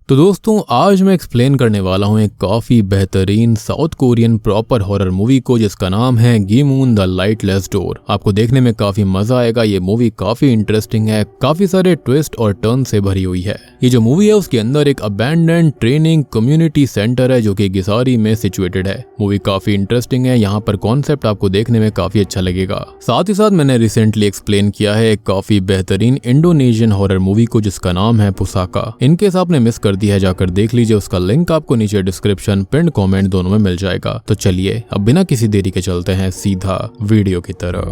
तो दोस्तों आज मैं एक्सप्लेन करने वाला हूँ एक काफ़ी बेहतरीन south Korean proper horror movie को जिसका नाम है गीमून द लाइटलेस डोर। आपको देखने में काफ़ी मजा आएगा। ये मूवी काफ़ी इंटरेस्टिंग है, काफ़ी सारे ट्विस्ट और टर्न से भरी हुई है। ये जो मूवी है उसके अंदर एक अबैंडन्ड ट्रेनिंग कम्युनिटी सेंटर है जो कि गिसारी में सिचुएटेड है। मूवी काफ़ी इंटरेस्टिंग है, यहाँ पर कॉन्सेप्ट आपको देखने में काफ़ी अच्छा लगेगा। साथ ही साथ मैंने रिसेंटली एक्सप्लेन किया है एक काफ़ी बेहतरीन इंडोनेशियन हॉरर मूवी को जिसका नाम है पुसाका। इनकेस आपने मिस कर दिया है जाकर देख लीजिए, उसका लिंक आपको नीचे डिस्क्रिप्शन पिन कमेंट दोनों में मिल जाएगा। तो चलिए अब बिना किसी देरी के चलते हैं सीधा वीडियो की तरफ।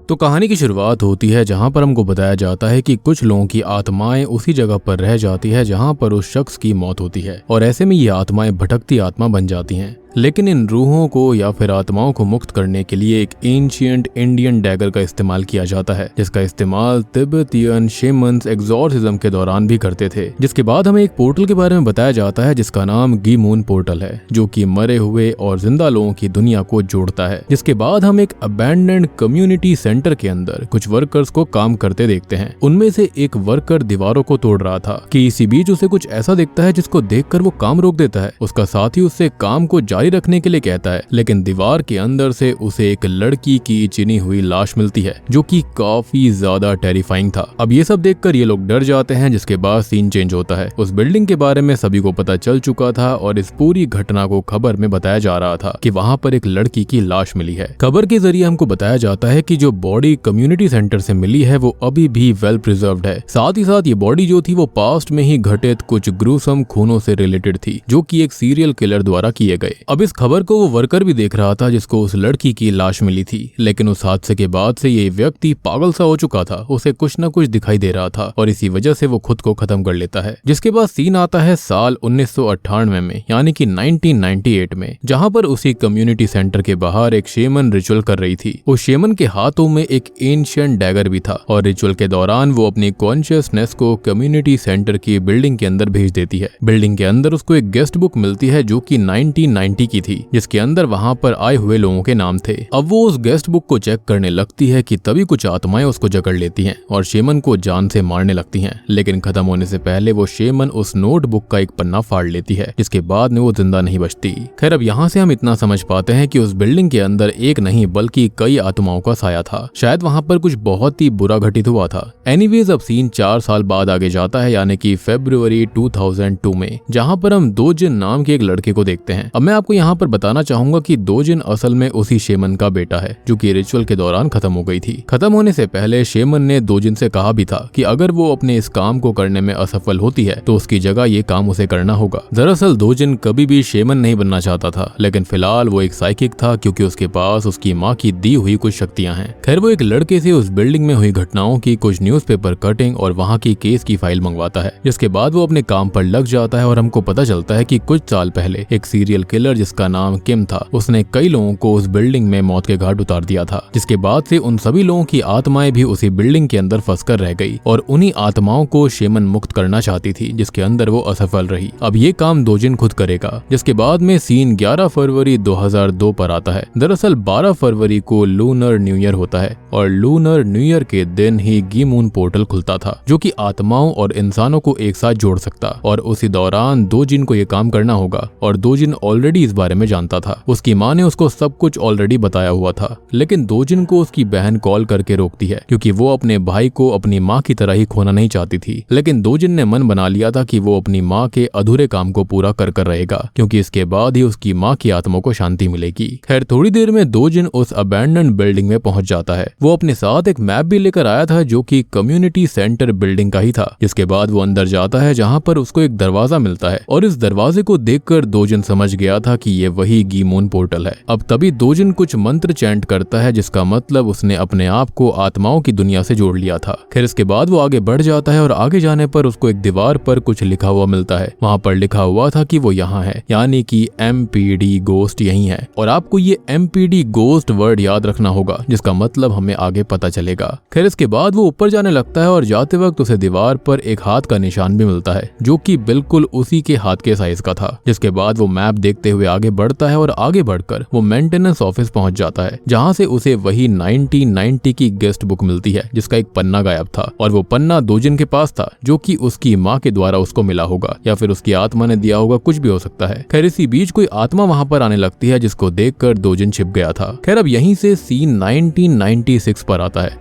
तो कहानी की शुरुआत होती है जहां पर हमको बताया जाता है कि कुछ लोगों की आत्माएं उसी जगह पर रह जाती है जहां पर उस शख्स की मौत होती है और ऐसे में ये आत्माएं भटकती आत्मा बन जाती हैं। लेकिन इन रूहों को या फिर आत्माओं को मुक्त करने के लिए एक एंशिएंट इंडियन डैगर का इस्तेमाल किया जाता है, जिसका इस्तेमाल तिब्बतियन शेमन्स एक्सॉर्सिज्म के दौरान भी करते थे। जिसके बाद हमें एक पोर्टल के बारे में बताया जाता है जिसका नाम गीमून पोर्टल है, जो कि मरे हुए और जिंदा लोगों की दुनिया को जोड़ता है। जिसके बाद हम एक अबैंडन्ड कम्युनिटी सेंटर के अंदर कुछ वर्कर्स को काम करते देखते हैं। उनमें से एक वर्कर दीवारों को तोड़ रहा था कि इसी बीच उसे कुछ ऐसा दिखता है जिसको देखकर वो काम रोक देता है। उसका साथी उससे काम को जारी रखने के लिए कहता है, लेकिन दीवार के अंदर से उसे एक लड़की की चिनी हुई लाश मिलती है जो कि काफी ज्यादा टेरिफाइंग था। अब ये सब देखकर ये लोग डर जाते हैं। जिसके बाद सीन चेंज होता है। उस बिल्डिंग के बारे में सभी को पता चल चुका था और इस पूरी घटना को खबर में बताया जा रहा था कि वहां पर एक लड़की की लाश मिली है। खबर के जरिए हमको बताया जाता है कि जो बॉडी कम्युनिटी सेंटर से मिली है वो अभी भी वेल प्रिजर्व्ड है। साथ ही साथ ये बॉडी जो थी वो पास्ट में ही घटित कुछ ग्रूसम खूनों से रिलेटेड थी जो कि एक सीरियल किलर द्वारा किए गए। अब इस खबर को वो वर्कर भी देख रहा था जिसको उस लड़की की लाश मिली थी, लेकिन उस हादसे के बाद से ये व्यक्ति पागल सा हो चुका था। उसे कुछ न कुछ दिखाई दे रहा था और इसी वजह से वो खुद को खत्म कर लेता है। जिसके बाद सीन आता है साल 1998 में, यानी कि 1998 में, जहां पर उसी कम्युनिटी सेंटर के बाहर एक शेमन रिचुअल कर रही थी। उस शेमन के हाथों में एक एंशिएंट डैगर भी था और रिचुअल के दौरान वो अपनी कॉन्शियसनेस को कम्युनिटी सेंटर की बिल्डिंग के अंदर भेज देती है। बिल्डिंग के अंदर उसको एक गेस्ट बुक मिलती है जो कि 1990 की थी, जिसके अंदर वहां पर आए हुए लोगों के नाम थे। अब वो उस गेस्ट बुक को चेक करने लगती है कि तभी कुछ आत्माएं उसको जकड़ लेती हैं और शेमन को जान से मारने लगती हैं। लेकिन खत्म होने से पहले वो शेमन उस नोटबुक का एक पन्ना फाड़ लेती है, जिसके बाद में वो जिंदा नहीं बचती। खैर अब यहाँ से हम इतना समझ पाते हैं कि उस बिल्डिंग के अंदर एक नहीं बल्कि कई आत्माओं का साया था। शायद वहां पर कुछ बहुत ही बुरा घटित हुआ था। एनीवेज अब सीन 4 साल बाद आगे जाता है, यानी कि फरवरी 2002 में, जहां पर हम दोजिन नाम के एक लड़के को देखते हैं। अब मैं आपको यहाँ पर बताना चाहूंगा कि दोजिन असल में उसी शेमन का बेटा है जो कि रिचुअल के दौरान खत्म हो गई थी। खत्म होने से पहले शेमन ने दोजिन से कहा भी था कि अगर वो अपने इस काम को करने में असफल होती है तो उसकी जगह ये काम उसे करना होगा। दरअसल दोजिन कभी भी शेमन नहीं बनना चाहता था, लेकिन फिलहाल वो एक साइकिक था क्योंकि उसके पास उसकी माँ की दी हुई कुछ शक्तियां हैं। खैर वो एक लड़के से उस बिल्डिंग में हुई घटनाओं की कुछ न्यूज़पेपर कटिंग और वहाँ की केस की फाइल मंगवाता है, जिसके बाद वो अपने काम पर लग जाता है और हमको पता चलता है कि कुछ साल पहले एक सीरियल किलर जिसका नाम किम था, उसने कई लोगों को उस बिल्डिंग में मौत के घाट उतार दिया था। जिसके बाद से उन सभी लोगों की आत्माएं भी उसी बिल्डिंग के अंदर फंसकर रह गई और उन्हीं आत्माओं को शेमन मुक्त करना चाहती थी, जिसके अंदर वो असफल रही। अब ये काम दोजिन खुद करेगा। जिसके बाद में सीन 11 फरवरी 2002 पर आता है। दरअसल 12 फरवरी को लूनर न्यू ईयर होता है और लूनर न्यू ईयर के दिन ही गीमून पोर्टल खुलता था जो कि आत्माओं और इंसानों को एक साथ जोड़ सकता, और उसी दौरान दोजिन को ये काम करना होगा। और दोजिन ऑलरेडी इस बारे में जानता था। उसकी माँ ने उसको सब कुछ ऑलरेडी बताया हुआ था, लेकिन दोजिन को उसकी बहन कॉल करके रोकती है क्योंकि वो अपने भाई को अपनी माँ की तरह ही खोना नहीं चाहती थी। लेकिन दोजिन ने मन बना लिया था कि वो अपनी माँ के अधूरे काम को पूरा कर रहेगा, क्योंकि इसके बाद ही उसकी माँ की आत्मा को शांति मिलेगी। खैर थोड़ी देर में दोजिन उस अबैंडन्ड बिल्डिंग में पहुंच जाता है। वो अपने साथ एक मैप भी लेकर आया था जो कि कम्युनिटी सेंटर बिल्डिंग का ही था। जिसके बाद वो अंदर जाता है जहाँ पर उसको एक दरवाजा मिलता है और इस दरवाजे को देखकर दोजिन समझ गया था कि ये वही गीमून पोर्टल है। अब तभी दोजिन कुछ मंत्र चैंट करता है जिसका मतलब उसने अपने आप को आत्माओं की दुनिया से जोड़ लिया था। खैर इसके बाद वो आगे बढ़ जाता है और आगे जाने पर उसको एक दीवार पर कुछ लिखा हुआ मिलता है। वहाँ पर लिखा हुआ था कि वो यहाँ है, यानी कि MPD गोस्ट यही है। और आपको ये MPD गोस्ट वर्ड याद रखना होगा जिसका मतलब हमें आगे पता चलेगा। खैर इसके बाद वो ऊपर जाने लगता है और जाते वक्त उसे दीवार पर एक हाथ का निशान भी मिलता है जो कि बिल्कुल उसी के हाथ के साइज का था। जिसके बाद वो मैप देखते हुए हुए आगे बढ़ता है और आगे बढ़कर वो मेंटेनेंस ऑफिस पहुंच जाता है, जहां से उसे वही 1990 की गेस्ट बुक मिलती है जिसका एक पन्ना गायब था। और वो पन्ना दोजिन के पास था, जो कि उसकी माँ के द्वारा उसको मिला होगा या फिर उसकी आत्मा ने दिया होगा, कुछ भी हो सकता है। खैर इसी बीच कोई आत्मा वहां पर आने लगती है जिसको देखकर दोजिन छिप गया था। खैर अब यहीं से सीन 1996 पर आता है,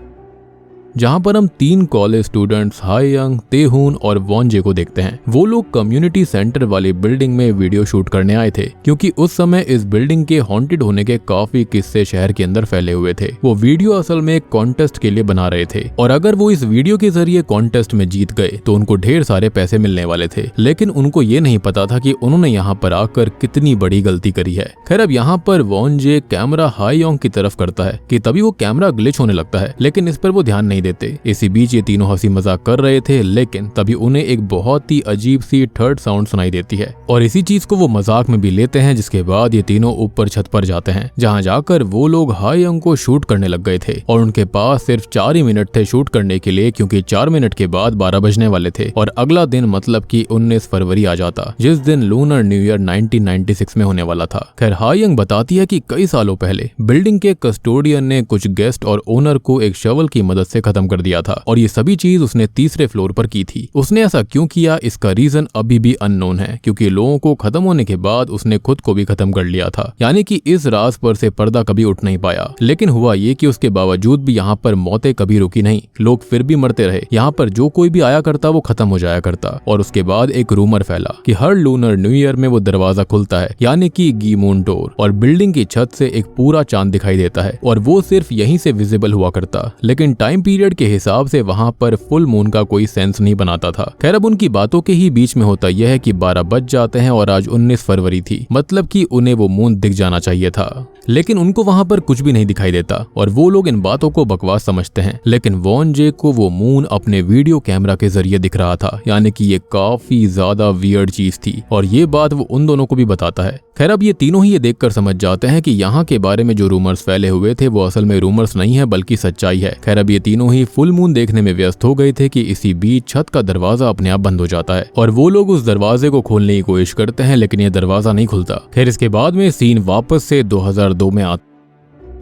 जहां पर हम 3 कॉलेज स्टूडेंट्स हायंग, तेहून और वॉन्जे को देखते हैं। वो लोग कम्युनिटी सेंटर वाली बिल्डिंग में वीडियो शूट करने आए थे, क्योंकि उस समय इस बिल्डिंग के हॉन्टेड होने के काफी किस्से शहर के अंदर फैले हुए थे। वो वीडियो असल में एक कॉन्टेस्ट के लिए बना रहे थे, और अगर वो इस वीडियो के जरिए कॉन्टेस्ट में जीत गए तो उनको ढेर सारे पैसे मिलने वाले थे। लेकिन उनको ये नहीं पता था कि उन्होंने यहाँ पर आकर कितनी बड़ी गलती करी है। खैर अब यहाँ पर वॉन्जे कैमरा हायंग की तरफ करता है कि तभी वो कैमरा ग्लिच होने लगता है, लेकिन इस पर वो ध्यान नहीं देते। इसी बीच ये तीनों हंसी मजाक कर रहे थे, लेकिन तभी उन्हें एक बहुत ही अजीब सी थर्ड साउंड सुनाई देती है, और इसी चीज को वो मजाक में भी लेते हैं। जिसके बाद ये तीनों ऊपर छत पर जाते हैं, जहां जाकर वो लोग हायंग को शूट करने लग गए थे, और उनके पास सिर्फ 4 ही मिनट थे शूट करने के लिए, क्योंकि 4 मिनट के बाद 12 बजने वाले थे और अगला दिन मतलब कि 19 फरवरी आ जाता, जिस दिन लूनर न्यू ईयर 1996 में होने वाला था। खैर हायंग बताती है कि कई सालों पहले बिल्डिंग के कस्टोडियन ने कुछ गेस्ट और ओनर को एक शवल की मदद से खत्म कर दिया था, और ये सभी चीज उसने तीसरे फ्लोर पर की थी। उसने ऐसा क्यों किया, इसका रीजन अभी भी अननोन है, क्योंकि लोगों को खत्म होने के बाद उसने खुद को भी खत्म कर लिया था। यानी कि इस राज पर से पर्दा कभी उठ नहीं पाया। लेकिन हुआ ये कि उसके बावजूद भी यहाँ पर मौतें कभी रुकी नहीं, लोग फिर भी मरते रहे। यहाँ पर जो कोई भी आया करता वो खत्म हो जाया करता। और उसके बाद एक रूमर फैला कि हर लूनर न्यू ईयर में वो दरवाजा खुलता है, यानी कि गीमून डोर, और बिल्डिंग की छत से एक पूरा चांद दिखाई देता है, और वो सिर्फ यहीं से विजिबल हुआ करता। लेकिन टाइम पीरियड के हिसाब से वहां पर फुल मून का कोई सेंस नहीं बनाता था। खैर अब उनकी बातों के ही बीच में होता यह है कि 12 बज जाते हैं और आज 19 फरवरी थी, मतलब कि उन्हें वो मून दिख जाना चाहिए था। लेकिन उनको वहां पर कुछ भी नहीं दिखाई देता, और वो लोग इन बातों को बकवास समझते हैं। लेकिन वॉन्जे को वो मून अपने वीडियो कैमरा के जरिए दिख रहा था, यानी कि ये काफी ज्यादा वियर्ड चीज थी, और ये बात वो उन दोनों को भी बताता है। खैर अब ये तीनों ही ये देखकर समझ जाते हैं कि यहाँ के बारे में जो रूमर्स फैले हुए थे वो असल में रूमर्स नहीं है बल्कि सच्चाई है। खैर अब ये तीनों ही फुल मून देखने में व्यस्त हो गए थे कि इसी बीच छत का दरवाजा अपने आप बंद हो जाता है, और वो लोग उस दरवाजे को खोलने की कोशिश करते हैं, लेकिन ये दरवाजा नहीं खुलता। खैर इसके बाद में सीन वापस से 2002 में आता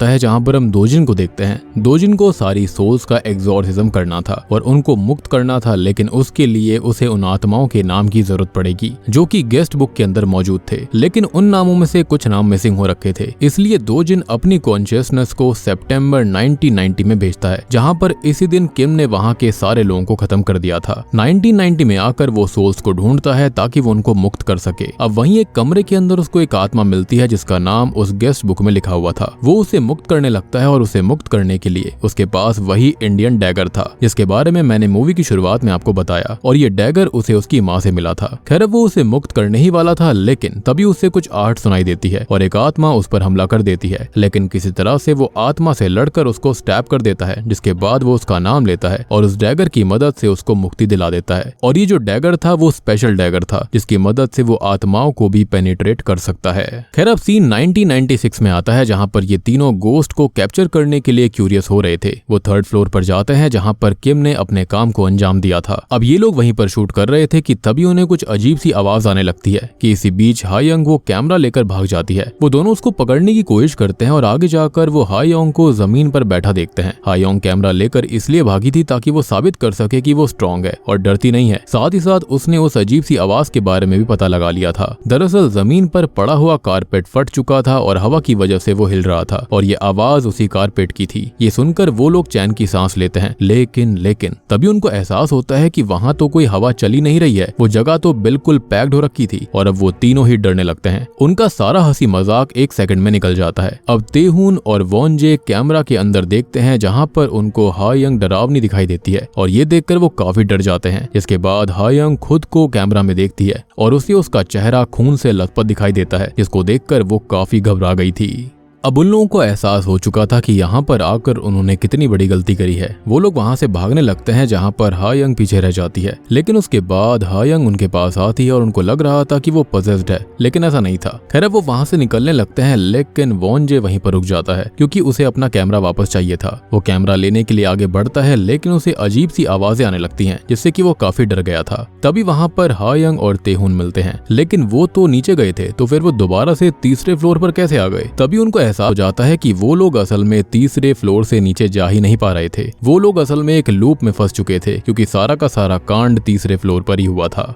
है, जहां पर हम दोजिन को देखते हैं। दोजिन को सारी सोल्स का एग्जॉर्सिज्म करना था और उनको मुक्त करना था, लेकिन उसके लिए उसे उन आत्माओं के नाम की जरूरत पड़ेगी जो कि गेस्ट बुक के अंदर मौजूद थे। लेकिन उन नामों में से कुछ नाम मिसिंग हो रखे थे, इसलिए दोजिन अपनी कॉन्शियसनेस को सितंबर 1990 में भेजता है, जहां पर इसी दिन किम ने वहां के सारे लोगों को खत्म कर दिया था। 1990 में आकर वो सोल्स को ढूंढता है ताकि वो उनको मुक्त कर सके। अब वहीं एक कमरे के अंदर उसको एक आत्मा मिलती है जिसका नाम उस गेस्ट बुक में लिखा हुआ था। वो उसे मुक्त करने लगता है, और उसे मुक्त करने के लिए उसके पास वही इंडियन डैगर था जिसके बारे में मैंने मूवी की शुरुआत में आपको बताया, और ये डैगर उसे उसकी माँ से मिला था। खैर वो उसे मुक्त करने ही वाला था, लेकिन तभी उसे कुछ आहट सुनाई देती है और एक आत्मा उस पर हमला कर देती है। लेकिन किसी तरह से वो आत्मा से लड़कर उसको स्टैब कर देता है, जिसके बाद वो उसका नाम लेता है और उस डैगर की मदद से उसको मुक्ति दिला देता है। और ये जो डैगर था वो स्पेशल डैगर था जिसकी मदद से वो आत्माओं को भी पेनिट्रेट कर सकता है। खैर अब सीन 1996 में आता है, जहां पर ये तीनों गोस्ट को कैप्चर करने के लिए क्यूरियस हो रहे थे। वो 3rd फ्लोर पर जाते हैं जहां पर किम ने अपने काम को अंजाम दिया था। अब ये लोग वहीं पर शूट कर रहे थे कि तभी उन्हें कुछ अजीब सी आवाज आने लगती है कि इसी बीच हायंग वो कैमरा लेकर भाग जाती है। वो दोनों उसको पकड़ने की कोशिश करते हैं और आगे जाकर वो हायंग को जमीन पर बैठा देखते हैं। हायंग कैमरा लेकर इसलिए भागी थी ताकि वो साबित कर सके कि वो स्ट्रॉन्ग है और डरती नहीं है। साथ ही साथ उसने उस अजीब सी आवाज के बारे में भी पता लगा लिया था। दरअसल जमीन पर पड़ा हुआ कारपेट फट चुका था और हवा की वजह से वो हिल रहा था, और ये आवाज उसी कारपेट की थी। ये सुनकर वो लोग चैन की सांस लेते हैं, लेकिन तभी उनको एहसास होता है कि वहां तो कोई हवा चली नहीं रही है, वो जगह तो बिल्कुल पैक्ड हो रखी थी। और अब वो तीनों ही डरने लगते हैं। उनका सारा हंसी मजाक 1 सेकंड में निकल जाता है। अब तेहून और वॉन्जे कैमरा के अंदर देखते हैं, जहां पर उनको हायंग डरावनी दिखाई देती है, और ये देखकर वो काफी डर जाते हैं। इसके बाद हायंग खुद को कैमरा में देखती है और उसे उसका चेहरा खून से लथपथ दिखाई देता है, जिसको देखकर वो काफी घबरा गई थी। अब उन लोगों को एहसास हो चुका था कि यहाँ पर आकर उन्होंने कितनी बड़ी गलती करी है। वो लोग वहाँ से भागने लगते हैं जहाँ पर हायंग पीछे रह जाती है, लेकिन उसके बाद हायंग उनके पास आती है और उनको लग रहा था कि वो पजेस्ड है, लेकिन ऐसा नहीं था। खैर वो वहाँ से निकलने लगते हैं, लेकिन वॉन्जे वहीं पर रुक जाता है क्योंकि उसे अपना कैमरा वापस चाहिए था। वो कैमरा लेने के लिए आगे बढ़ता है, लेकिन उसे अजीब सी आवाजें आने लगती हैं जिससे कि वो काफी डर गया था। तभी वहाँ पर हायंग और तेहुन मिलते हैं, लेकिन वो तो नीचे गए थे, तो फिर वो दोबारा से तीसरे फ्लोर पर कैसे आ गए। तभी उनको एहसास हो जाता है कि वो लोग असल में तीसरे फ्लोर से नीचे जा ही नहीं पा रहे थे। वो लोग असल में एक लूप में फंस चुके थे क्योंकि सारा का सारा कांड तीसरे फ्लोर पर ही हुआ था।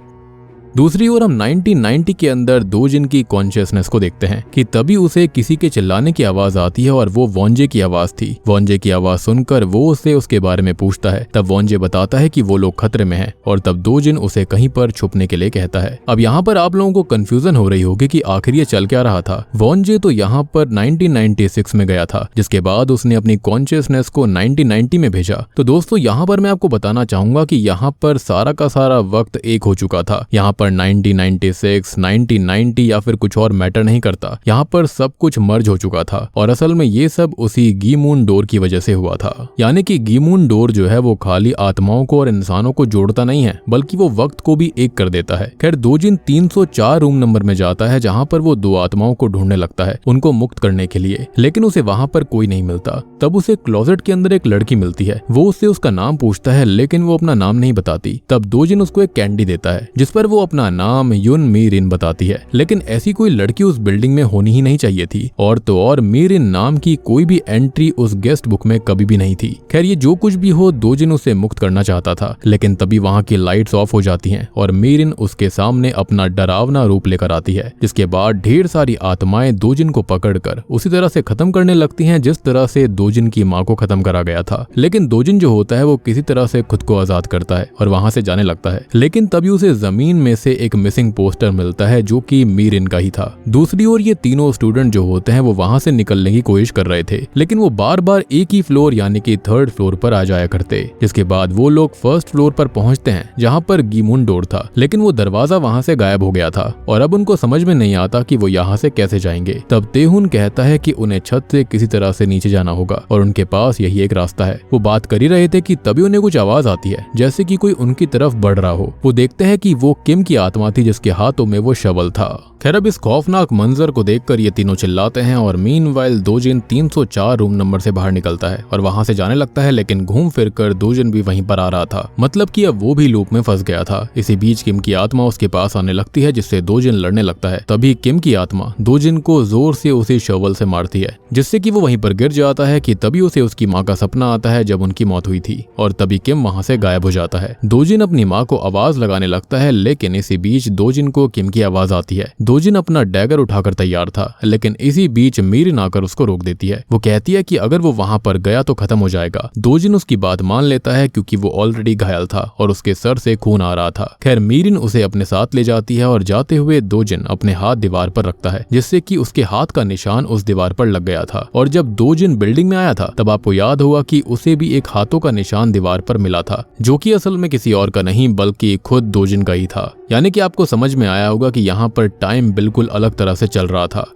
दूसरी ओर हम 1990 के अंदर दोजिन की कॉन्शियसनेस को देखते हैं कि तभी उसे किसी के चिल्लाने की आवाज आती है और वो वॉन्जे की आवाज थी। वॉन्जे की आवाज सुनकर वो उससे उसके बारे में पूछता है। तब वॉन्जे बताता है कि वो लोग खतरे में हैं और तब दोजिन उसे कहीं पर छुपने के लिए कहता है। अब यहाँ पर आप लोगों को कंफ्यूजन हो रही होगी कि आखिर ये चल क्या रहा था। वॉन्जे तो यहाँ पर 1996 में गया था, जिसके बाद उसने अपनी कॉन्शियसनेस को 1990 में भेजा। तो दोस्तों यहाँ पर मैं आपको बताना चाहूंगा कि यहाँ पर सारा का सारा वक्त एक हो चुका था। यहाँ पर 1996, 1990 या फिर कुछ और मैटर नहीं करता, यहाँ पर सब कुछ मर्ज हो चुका था और असल में ये सब उसी गीमून डोर की वजह से हुआ था। यानी कि गीमून डोर जो है वो खाली आत्माओं को और इंसानों को जोड़ता नहीं है, बल्कि वो वक्त को भी एक कर देता है। खैर दोजिन 304 रूम नंबर में जाता है जहाँ पर वो दो आत्माओं को ढूंढने लगता है उनको मुक्त करने के लिए, लेकिन उसे वहाँ पर कोई नहीं मिलता। तब उसे क्लोजेट के अंदर एक लड़की मिलती है। वो उससे उसका नाम पूछता है, लेकिन वो अपना नाम नहीं बताती। तब दोजिन उसको एक कैंडी देता है जिस पर वो अपना नाम युन मीरिन बताती है, लेकिन ऐसी कोई लड़की उस बिल्डिंग में होनी ही नहीं चाहिए थी। और तो और मीरिन नाम की कोई भी एंट्री उस गेस्ट बुक में कभी भी नहीं थी। खैर ये जो कुछ भी हो, दोजिन उसे मुक्त करना चाहता था, लेकिन तभी वहाँ की लाइट्स ऑफ हो जाती हैं और मीरिन उसके सामने अपना डरावना रूप लेकर आती है, जिसके बाद ढेर सारी आत्माएं दोजिन को पकड़कर उसी तरह से खत्म करने लगती हैं जिस तरह से दोजिन की माँ को खत्म करा गया था। लेकिन दोजिन जो होता है वो किसी तरह से खुद को आजाद करता है और वहाँ से जाने लगता है, लेकिन तभी उसे जमीन में से एक मिसिंग पोस्टर मिलता है जो कि मीरिन का ही था। दूसरी ओर ये तीनों स्टूडेंट जो होते हैं वो वहां से निकलने की कोशिश कर रहे थे, लेकिन वो बार बार एक ही फ्लोर यानी कि थर्ड फ्लोर पर आ जाया करते, जिसके बाद वो लोग फर्स्ट फ्लोर पर पहुंचते हैं जहां पर गीमून डोर था, लेकिन वो दरवाजा वहां से गायब हो गया था और अब उनको समझ में नहीं आता कि वो यहाँ से कैसे जाएंगे। तब तेहुन कहता है कि उन्हें छत से किसी तरह से नीचे जाना होगा और उनके पास यही एक रास्ता है। वो बात कर ही रहे थे कि तभी उन्हें कुछ आवाज आती है जैसे कि कोई उनकी तरफ बढ़ रहा हो। वो देखते हैं कि वो किम की आत्मा थी जिसके हाथों में वो शवल था। खैर अब इस खौफनाक मंजर को देखकर ये तीनों चिल्लाते हैं और मीनवाइल दोजिन 304 रूम नंबर से बाहर निकलता है और वहां से जाने लगता है, लेकिन घूम फिर कर दोजिन भी वहीं पर आ रहा था, मतलब कि अब वो भी लूप में फंस गया था। इसी बीच किम की आत्मा उसके पास आने लगती है जिससे दोजिन लड़ने लगता है। तभी किम की आत्मा दोजिन को जोर से उसी शवल से मारती है जिससे कि वो वहीं पर गिर जाता है। कि तभी उसे उसकी माँ का सपना आता है जब उनकी मौत हुई थी और तभी किम वहां से गायब हो जाता है। दोजिन अपनी माँ को आवाज लगाने लगता है, लेकिन इसी बीच दोजिन को किम की आवाज आती है। दोजिन अपना डैगर उठाकर तैयार था, लेकिन इसी बीच मीरिन आकर उसको रोक देती है। वो कहती है कि अगर वो वहां पर गया तो खत्म हो जाएगा। दोजिन उसकी बात मान लेता है क्योंकि वो ऑलरेडी घायल था और उसके सर से खून आ रहा था। खैर मीरिन उसे अपने साथ ले जाती है और जाते हुए दोजिन अपने हाथ दीवार पर रखता है जिससे कि उसके हाथ का निशान उस दीवार पर लग गया था। और जब दोजिन बिल्डिंग में आया था तब आपको याद होगा कि उसे भी एक हाथों का निशान दीवार पर मिला था, जो कि असल में किसी और का नहीं बल्कि खुद दोजिन का ही था। यानी कि आपको समझ में आया होगा कि यहाँ पर टाइम बिल्कुल अलग तरह से चल रहा था।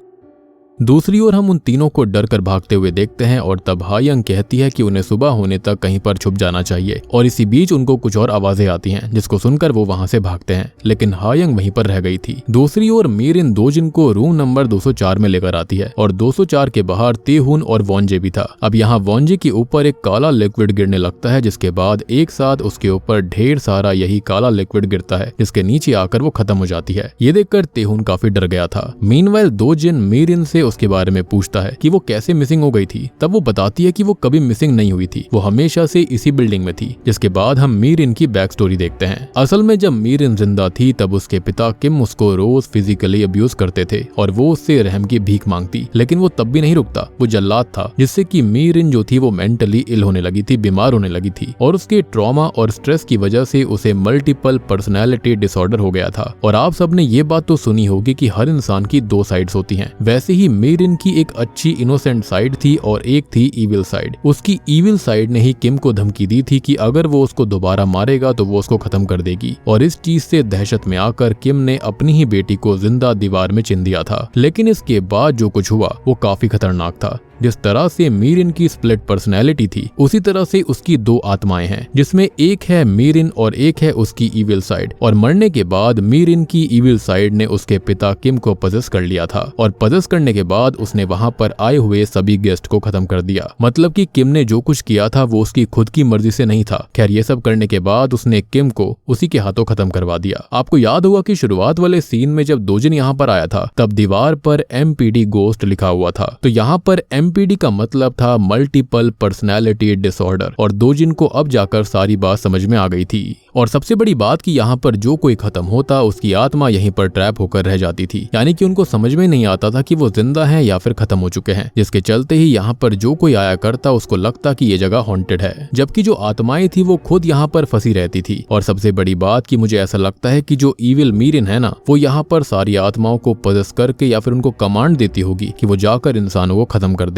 दूसरी ओर हम उन तीनों को डर कर भागते हुए देखते हैं और तब हायंग कहती है कि उन्हें सुबह होने तक कहीं पर छुप जाना चाहिए और इसी बीच उनको कुछ और आवाजें आती हैं जिसको सुनकर वो वहां से भागते हैं, लेकिन हायंग वहीं पर रह गई थी। दूसरी ओर मीरिन दोजिन को रूम नंबर 204 में लेकर आती है और 204 के बाहर तेहुन और वॉन्जे भी था। अब यहाँ वॉन्जे के ऊपर एक काला लिक्विड गिरने लगता है जिसके बाद एक साथ उसके ऊपर ढेर सारा यही काला लिक्विड गिरता है जिसके नीचे आकर वो खत्म हो जाती है। ये देखकर तेहुन काफी डर गया था। मीनवाइल दोजिन मीरिन से उसके बारे में पूछता है कि वो कैसे मिसिंग हो गई थी। तब वो बताती है कि वो कभी मिसिंग नहीं हुई थी, वो हमेशा से इसी बिल्डिंग में थी। जिसके बाद हम मीरिन की बैक स्टोरी देखते हैं। असल में जब मीरिन जिंदा थी तब उसके पिता किम उसको रोज फिजिकली अब्यूज करते थे और वो उससे रहम की भीख मांगती, लेकिन वो तब भी नहीं रुकता। वो जल्लाद था जिससे कि मीरिन जो थी वो मेंटली इल होने लगी थी, बीमार होने लगी थी और उसके ट्रॉमा और स्ट्रेस की वजह से उसे मल्टीपल पर्सनैलिटी डिसऑर्डर हो गया था। और आप सबने ये बात तो सुनी होगी कि हर इंसान की दो साइड्स होती हैं, वैसे ही मीरिन की एक अच्छी इनोसेंट साइड थी और एक थी इविल साइड। उसकी इविल साइड ने ही किम को धमकी दी थी कि अगर वो उसको दोबारा मारेगा तो वो उसको खत्म कर देगी, और इस चीज से दहशत में आकर किम ने अपनी ही बेटी को जिंदा दीवार में चिन दिया था। लेकिन इसके बाद जो कुछ हुआ वो काफी खतरनाक था। जिस तरह से मीरिन की स्प्लिट पर्सनैलिटी थी, उसी तरह से उसकी दो आत्माएं हैं, जिसमें एक है मीरिन और एक है उसकी इविल साइड। और मरने के बाद मीरिन की इविल साइड ने उसके पिता किम को पजेस कर लिया था, और पजेस करने के बाद उसने वहां पर आए हुए सभी गेस्ट को खत्म कर दिया। मतलब कि किम ने जो कुछ किया था वो उसकी खुद की मर्जी से नहीं था। खैर, ये सब करने के बाद उसने किम को उसी के हाथों खत्म करवा दिया। आपको याद होगा कि शुरुआत वाले सीन में जब दोजिन यहाँ पर आया था तब दीवार पर MPD गोस्ट लिखा हुआ था। तो यहाँ पर MPD का मतलब था मल्टीपल पर्सनैलिटी डिसऑर्डर, और दोजिन को अब जाकर सारी बात समझ में आ गई थी। और सबसे बड़ी बात कि यहाँ पर जो कोई खत्म होता उसकी आत्मा यहीं पर ट्रैप होकर रह जाती थी, यानी कि उनको समझ में नहीं आता था कि वो जिंदा हैं या फिर खत्म हो चुके हैं, जिसके चलते ही यहाँ पर जो कोई आया करता उसको लगता कि ये जगह हॉन्टेड है, जबकि जो आत्माएं थी वो खुद यहाँ पर फंसी रहती थी। और सबसे बड़ी बात कि मुझे ऐसा लगता है कि जो इविल मीरिन है ना, वो यहाँ पर सारी आत्माओं को पजेस करके या फिर उनको कमांड देती होगी कि वो जाकर इंसानों को खत्म कर दे।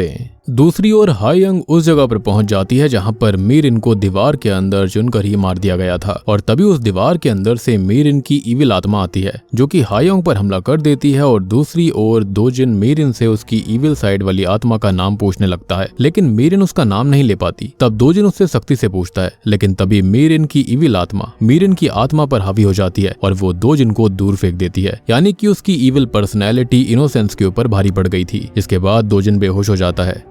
दूसरी ओर हायंग उस जगह पर पहुंच जाती है जहां पर मीरिन को दीवार के अंदर चुनकर ही मार दिया गया था, और तभी उस दीवार के अंदर से मीरिन की इविल आत्मा आती है जो कि हायंग पर हमला कर देती है। और दूसरी ओर दोजिन मीरिन से उसकी इविल साइड वाली आत्मा का नाम पूछने लगता है, लेकिन मीरिन उसका नाम नहीं ले पाती। तब दोजिन उससे सख्ती से पूछता है, लेकिन तभी मीरिन की इविल आत्मा मीरिन की आत्मा पर हावी हो जाती है और वो दोजिन को दूर फेंक देती है, यानी कि उसकी इविल पर्सनैलिटी इनोसेंस के ऊपर भारी पड़ गई थी। जिसके बाद दोजिन बेहोश हो जाता है।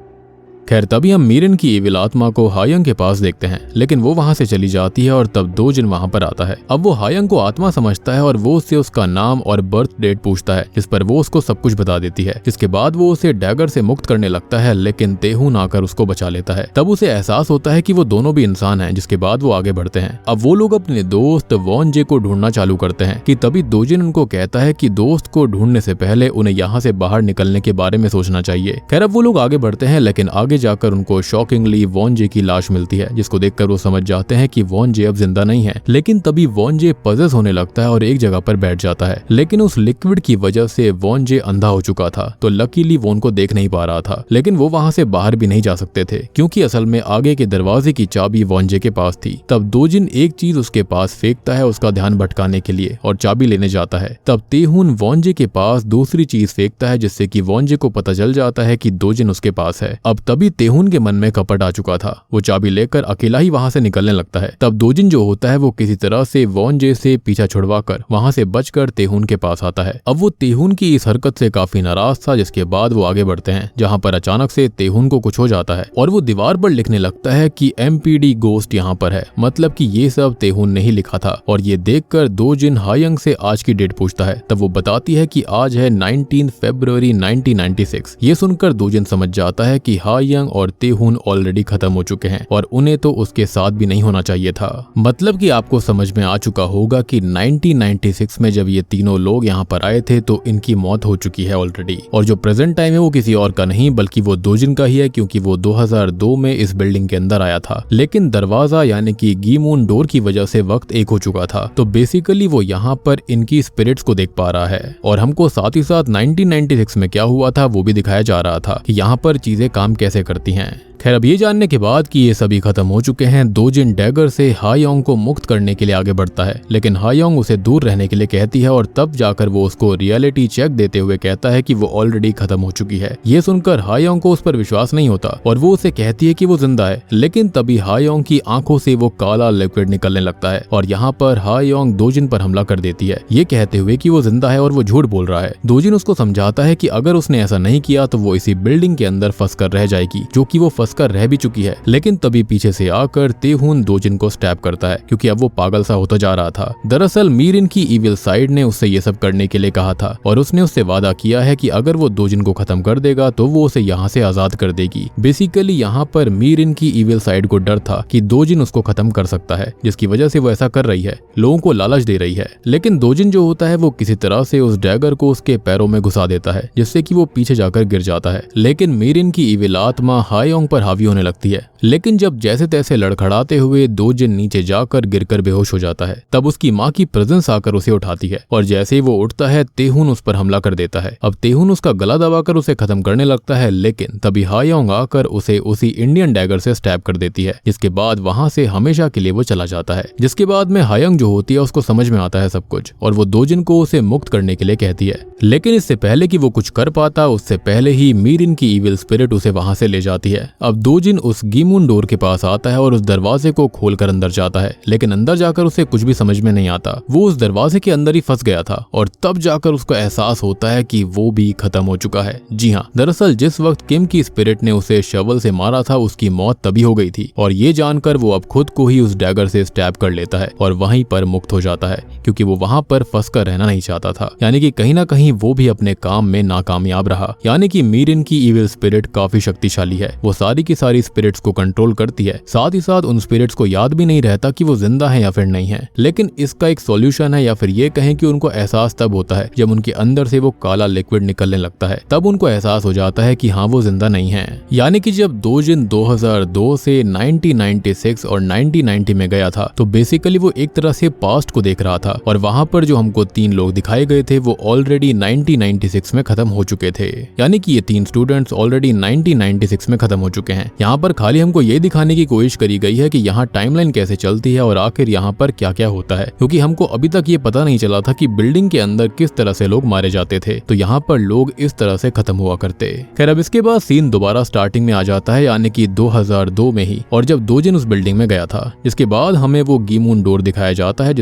खैर, तभी हम मीरिन की इविल आत्मा को हायंग के पास देखते हैं, लेकिन वो वहां से चली जाती है और तब दोजिन वहां पर आता है। अब वो हायंग को आत्मा समझता है और वो उससे उसका नाम और बर्थ डेट पूछता है, जिस पर वो उसको सब कुछ बता देती है। जिसके बाद वो उसे डैगर से मुक्त करने लगता है, लेकिन तेहून आकर उसको बचा लेता है। तब उसे एहसास होता है कि वो दोनों भी इंसान हैं। जिसके बाद वो आगे बढ़ते हैं। अब वो लोग अपने दोस्त वॉन जे को ढूंढना चालू करते हैं कि तभी दोजिन उनको कहता है कि दोस्त को ढूंढने से पहले उन्हें यहाँ से बाहर निकलने के बारे में सोचना चाहिए। खैर, अब वो लोग आगे बढ़ते हैं, लेकिन आगे जाकर उनको शॉकिंगली वॉन जे की लाश मिलती है, जिसको देखकर वो समझ जाते हैं कि वॉन जे अब जिंदा नहीं है। लेकिन तभी वॉन जे पजेस होने लगता है और एक जगह पर बैठ जाता है, लेकिन उस लिक्विड की वजह से वॉन जे अंधा हो चुका था, तो लकीली वो उनको देख नहीं पा रहा था। लेकिन वो वहां से बाहर भी नहीं जा सकते थे, क्योंकि असल में आगे के दरवाजे की चाबी वॉन जे के पास थी। तब दोजिन एक चीज उसके पास फेंकता है उसका ध्यान भटकाने के लिए, और चाबी लेने जाता है। तब तेहून वॉन जे के पास दूसरी चीज फेंकता है, जिससे कि वॉन जे को पता चल जाता है कि दोजिन उसके पास है। अब तभी तेहून के मन में कपट आ चुका था। वो चाबी लेकर अकेला ही वहां से निकलने लगता है। तब दोजिन जो होता है वो किसी तरह से वॉन जे से पीछा छुड़वाकर वहां से बचकर तेहून के पास आता है। अब वो तेहून की इस हरकत से काफी नाराज था। जिसके बाद वो आगे बढ़ते हैं, जहां पर अचानक से तेहून को कुछ हो जाता है और वो दीवार पर लिखने लगता है कि MPD गोस्ट यहाँ पर है, मतलब कि ये सब तेहून ने ही लिखा था। और ये देखकर दोजिन हायंग से आज की डेट पूछता है। तब वो बताती है कि आज है 19 फरवरी 1996। ये सुनकर दोजिन समझ जाता है कि हायंग और तेहून ऑलरेडी खत्म हो चुके हैं और उन्हें तो उसके साथ भी नहीं होना चाहिए था। मतलब कि आपको समझ में आ चुका होगा कि 1996 में जब ये तीनों लोग यहाँ पर आए थे तो इनकी मौत हो चुकी है ऑलरेडी। और जो प्रेजेंट टाइम है वो किसी और का नहीं बल्कि वो दोजिन का ही है, क्योंकि वो 2002 में इस बिल्डिंग के अंदर आया था। लेकिन दरवाजा यानी कि गीमून डोर की वजह से वक्त एक हो चुका था, तो बेसिकली वो यहाँ पर इनकी स्पिरिट्स को देख पा रहा है। और हमको साथ ही साथ 1996 में क्या हुआ था वो भी दिखाया जा रहा था कि यहाँ पर चीजें काम कैसे करती हैं। खैर, अब ये जानने के बाद कि ये सभी खत्म हो चुके हैं, दोजिन डैगर से हायोंग को मुक्त करने के लिए आगे बढ़ता है, लेकिन हायोंग उसे दूर रहने के लिए कहती है और तब जाकर वो उसको रियलिटी चेक देते हुए कहता है कि वो ऑलरेडी खत्म हो चुकी है। ये सुनकर हायोंग को उस पर विश्वास नहीं होता और वो उसे कहती है कि वो जिंदा है। लेकिन तभी हायोंग की आंखों से वो काला लिक्विड निकलने लगता है और यहाँ पर हायोंग दोजिन पर हमला कर देती है, ये कहते हुए कि वो जिंदा है और वो झूठ बोल रहा है। दोजिन उसको समझाता है कि अगर उसने ऐसा नहीं किया तो वो इसी बिल्डिंग के अंदर फंस कर रह जाएगी, जो कि वो कर रह भी चुकी है। लेकिन तभी पीछे से आकर तेहून दोजिन को स्टैब करता है, क्योंकि अब वो पागल सा होता जा रहा था। दरअसल मीरिन की इविल साइड ने उससे ये सब करने के लिए कहा था और उसने उससे वादा किया है कि अगर वो दोजिन को खत्म कर देगा तो वो उसे यहाँ से आजाद कर देगी। बेसिकली यहाँ पर मीरिन की इविल साइड को डर था कि दोजिन उसको खत्म कर सकता है, जिसकी वजह से वो ऐसा कर रही है, लोगों को लालच दे रही है। लेकिन दोजिन जो होता है वो किसी तरह से उस डैगर को उसके पैरों में घुसा देता है, जिससे कि वो पीछे जाकर गिर जाता है। लेकिन मीरिन की इविल आत्मा हायोंग पर हावी होने लगती है। लेकिन जब जैसे तैसे लड़खड़ाते हुए दोजिन नीचे जाकर गिरकर बेहोश हो जाता है, तब उसकी माँ की प्रेजेंस आकर उसे उठाती है और जैसे ही वो उठता है तेहुन उस पर हमला कर देता है। अब तेहुन उसका गला दबाकर उसे खत्म करने लगता है, लेकिन तभी हायोंग आकर उसे उसी इंडियन डैगर से स्टैब कर देती है, जिसके बाद वहां से हमेशा के लिए वो चला जाता है। जिसके बाद में हायोंग जो होती है उसको समझ में आता है सब कुछ और वो दोजिन को उसे मुक्त करने के लिए कहती है। लेकिन इससे पहले कि वो कुछ कर पाता, उससे पहले ही मीरिन की इविल स्पिरिट उसे वहां से ले जाती है। अब दोजिन उस गीमून डोर के पास आता है और उस दरवाजे को खोलकर अंदर जाता है, लेकिन अंदर जाकर उसे कुछ भी समझ में नहीं आता। वो उस दरवाजे के अंदर ही फंस गया था और तब जाकर उसको एहसास होता है कि वो भी खत्म हो चुका है। जी हाँ, दरअसल जिस वक्त किम की स्पिरिट ने उसे शवल से मारा था उसकी मौत तभी हो गई थी और ये जानकर वो अब खुद को ही उस डैगर से स्टैब कर लेता है और वहीं पर मुक्त हो जाता है, क्योंकि वो वहां पर फंस कर रहना नहीं चाहता था। यानी कि कहीं ना कहीं वो भी अपने काम में नाकामयाब रहा। यानी कि मीरिन की इविल स्पिरिट काफी शक्तिशाली है, वो सारी की सारी स्पिरिट्स को कंट्रोल करती है। साथ ही साथ उन स्पिरिट्स को याद भी नहीं रहता कि वो जिंदा है या फिर नहीं है। लेकिन इसका एक सॉल्यूशन है, या फिर ये कहें कि उनको एहसास तब होता है जब उनके अंदर से वो काला लिक्विड निकलने लगता है, तब उनको एहसास हो जाता है कि हाँ वो जिंदा नहीं है। यानी कि जब दोजिन 2002 से 1996 और 1990 में गया था तो बेसिकली वो एक तरह से पास्ट को देख रहा था और वहां पर जो हमको 3 लोग दिखाए गए थे वो ऑलरेडी 1996 में खत्म हो चुके थे। यानी कि ये 3 स्टूडेंट्स ऑलरेडी 1996 में खत्म हो चुके हैं। यहाँ पर खाली हमको ये दिखाने की कोशिश करी गई है कि यहाँ टाइमलाइन कैसे चलती है और आखिर यहाँ पर क्या क्या होता है, क्योंकि हमको अभी तक ये पता नहीं चला था कि बिल्डिंग के अंदर किस तरह से लोग मारे जाते थे। तो यहाँ पर लोग इस तरह से खत्म हुआ करते। खैर अब इसके बाद सीन दोबारा स्टार्टिंग में आ जाता है, यानी कि 2002 में ही, और जब दोजिन उस बिल्डिंग में गया था। जिसके बाद हमें वो गीमून डोर दिखाया जाता है,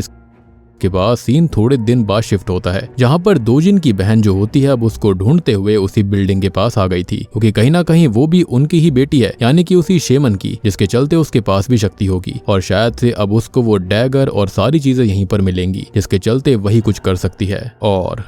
के बाद सीन थोड़े दिन बाद शिफ्ट होता है, जहां पर दोजिन की बहन जो होती है अब उसको ढूंढते हुए उसी बिल्डिंग के पास आ गई थी, क्योंकि कहीं ना कहीं वो भी उनकी ही बेटी है, यानी कि उसी शेमन की, जिसके चलते उसके पास भी शक्ति होगी और शायद से अब उसको वो डैगर और सारी चीजें यहीं पर मिलेंगी, जिसके चलते वही कुछ कर सकती है। और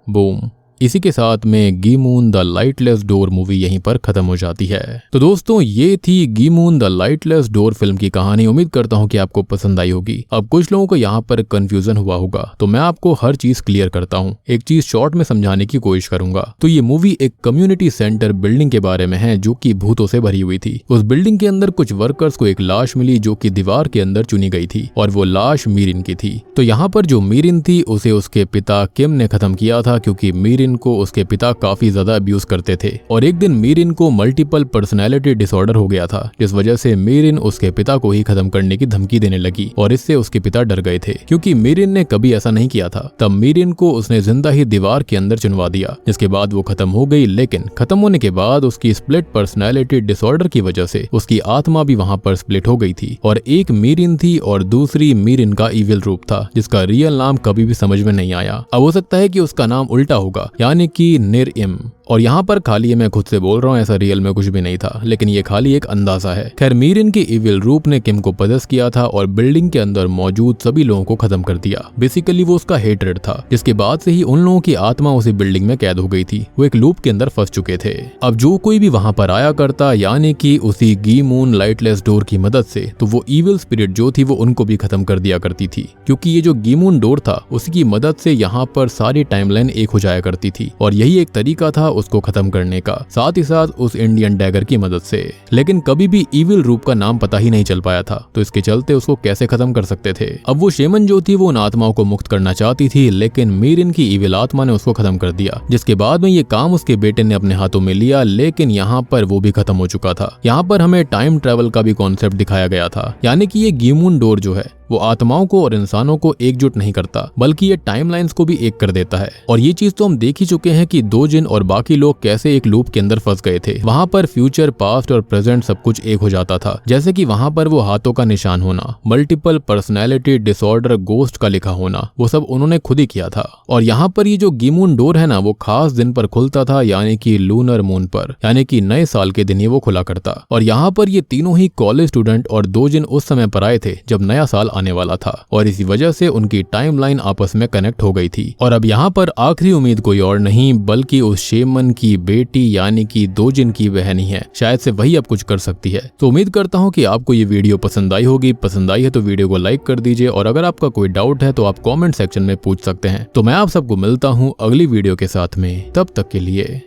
बूम, इसी के साथ में गीमून द लाइटलेस डोर मूवी यहीं पर खत्म हो जाती है। तो दोस्तों ये थी गीमून द लाइटलेस डोर फिल्म की कहानी। उम्मीद करता हूँ कि आपको पसंद आई होगी। अब कुछ लोगों को यहाँ पर कंफ्यूजन हुआ होगा, तो मैं आपको हर चीज क्लियर करता हूँ, एक चीज शॉर्ट में समझाने की कोशिश करूंगा। तो ये मूवी एक कम्युनिटी सेंटर बिल्डिंग के बारे में है जो कि भूतों से भरी हुई थी। उस बिल्डिंग के अंदर कुछ वर्कर्स को एक लाश मिली जो कि दीवार के अंदर चुनी गई थी और वो लाश मीरिन की थी। तो यहाँ पर जो मीरिन थी उसे उसके पिता किम ने खत्म किया था, क्योंकि मीरिन को उसके पिता काफी ज्यादा अब्यूज करते थे और एक दिन मीरिन को मल्टीपल पर्सनैलिटी डिसऑर्डर हो गया था, जिस वजह से मीरिन उसके पिता को ही खत्म करने की धमकी देने लगी और इससे उसके पिता डर गए थे, क्योंकि मीरिन ने कभी ऐसा नहीं किया था। तब मीरिन को उसने जिंदा ही दीवार के अंदर चुनवा दिया, जिसके बाद वो खत्म हो गई। लेकिन खत्म होने के बाद उसकी स्प्लिट पर्सनैलिटी डिसऑर्डर की वजह से उसकी आत्मा भी वहां पर स्प्लिट हो गई थी और एक मीरिन थी और दूसरी मीरिन का इविल रूप था, जिसका रियल नाम कभी भी समझ में नहीं आया। अब हो सकता है कि उसका नाम उल्टा होगा, यानी कि निर-इम। और यहाँ पर खाली मैं खुद से बोल रहा हूँ, ऐसा रियल में कुछ भी नहीं था, लेकिन ये खाली एक अंदाजा है। खैर मीरिन के इविल रूप ने किम को पदस किया था और बिल्डिंग के अंदर मौजूद सभी लोगों को खत्म कर दिया। बेसिकली वो उसका हेटरेड था, जिसके बाद से ही उन लोगों की आत्मा उसी बिल्डिंग में कैद हो गई थी। वो एक लूप के अंदर फंस चुके थे। अब जो कोई भी वहां पर आया करता, यानी कि उसी गीमून लाइटलेस डोर की मदद से, तो वो इविल स्पिरिट जो थी वो उनको भी खत्म कर दिया करती थी, क्योंकि ये जो गीमून डोर था उसकी मदद से यहाँ पर सारी टाइमलाइन एक हो जाया करती थी और यही एक तरीका था उसको खत्म करने का, साथ ही साथ उस इंडियन डैगर की मदद से। लेकिन कभी भी इविल रूप का नाम पता ही नहीं चल पाया था, तो इसके चलते उसको कैसे खत्म कर सकते थे। अब वो शेमन जो थी वो उन आत्माओं को मुक्त करना चाहती थी, लेकिन मीरिन की इविल आत्मा ने उसको खत्म कर दिया, जिसके बाद में ये काम उसके बेटे ने अपने हाथों में लिया। लेकिन यहाँ पर वो भी खत्म हो चुका था। यहाँ पर हमें टाइम ट्रेवल का भी कॉन्सेप्ट दिखाया गया था, यानी कि ये गीमून डोर जो है वो आत्माओं को और इंसानों को एकजुट नहीं करता, बल्कि ये टाइमलाइंस को भी एक कर देता है। और ये चीज तो हम देख ही चुके हैं कि दोजिन और बाकी लोग कैसे एक लूप के अंदर फंस गए थे। वहां पर फ्यूचर, पास्ट और प्रेजेंट सब कुछ एक हो जाता था, जैसे कि वहां पर वो हाथों का निशान होना, मल्टीपल पर्सनैलिटी डिसऑर्डर, गोस्ट का लिखा होना, वो सब उन्होंने खुद ही किया था। और यहाँ पर ये जो गीमून डोर है ना, वो खास दिन पर खुलता था, यानी कि लूनर मून पर, यानी कि नए साल के दिन ही वो खुला करता। और यहाँ पर ये तीनों ही कॉलेज स्टूडेंट और दोजिन उस समय पर आए थे जब नया साल आने वाला था और इसी वजह से उनकी टाइमलाइन आपस में कनेक्ट हो गई थी। और अब यहाँ पर आखिरी उम्मीद कोई और नहीं बल्कि उस शेमन की बेटी यानी कि दोजिन की बहन ही है। शायद से वही अब कुछ कर सकती है। तो उम्मीद करता हूँ कि आपको ये वीडियो पसंद आई होगी। पसंद आई है तो वीडियो को लाइक कर दीजिए और अगर आपका कोई डाउट है तो आप कॉमेंट सेक्शन में पूछ सकते हैं। तो मैं आप सबको मिलता हूँ अगली वीडियो के साथ में, तब तक के लिए